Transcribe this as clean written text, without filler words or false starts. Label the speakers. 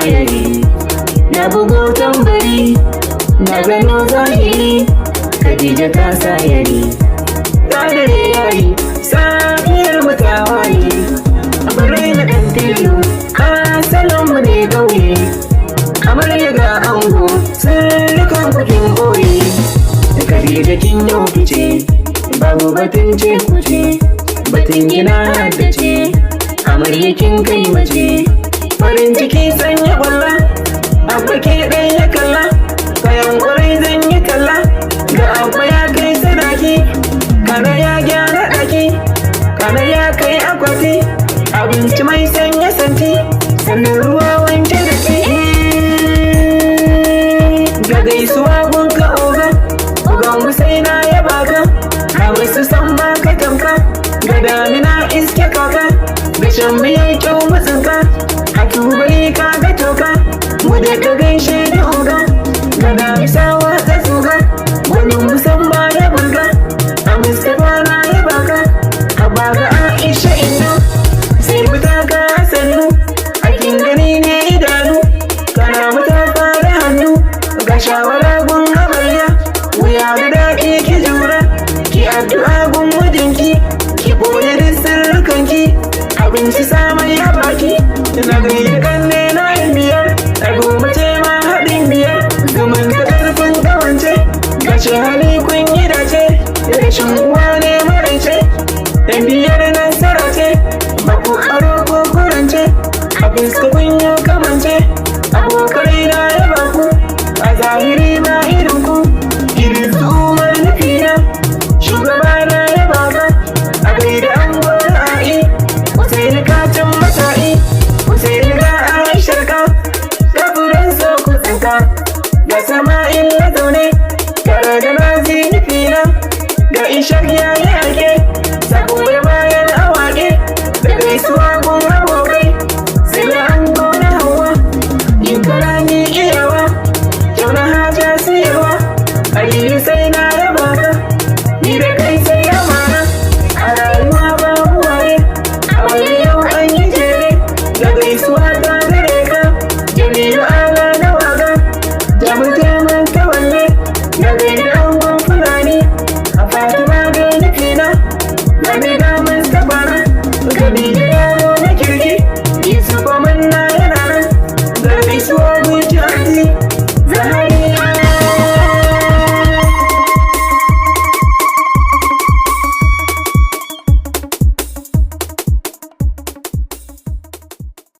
Speaker 1: ayari, na bugo tambari, na gano zahiri, Khadija ta sayari. Dare yayi, safiyar mutawaye, amurai na ɗan tilo, asalin mu ne ƙauye. Amarya ga ango, sirrikan kukin ɓoye, da Khadija kin yau fice, babu batun ce kuce, batun gina haddace, amarya kin kai mace. Farin ciki sanya kwalla, abba ke ɗaya kalla, kayan ƙwarai zan yi talla, ga abba ya kai sadaki, kana ya gyara ɗaki, kana ya kai akwati, abinci mai sanya santi, sannan ruwa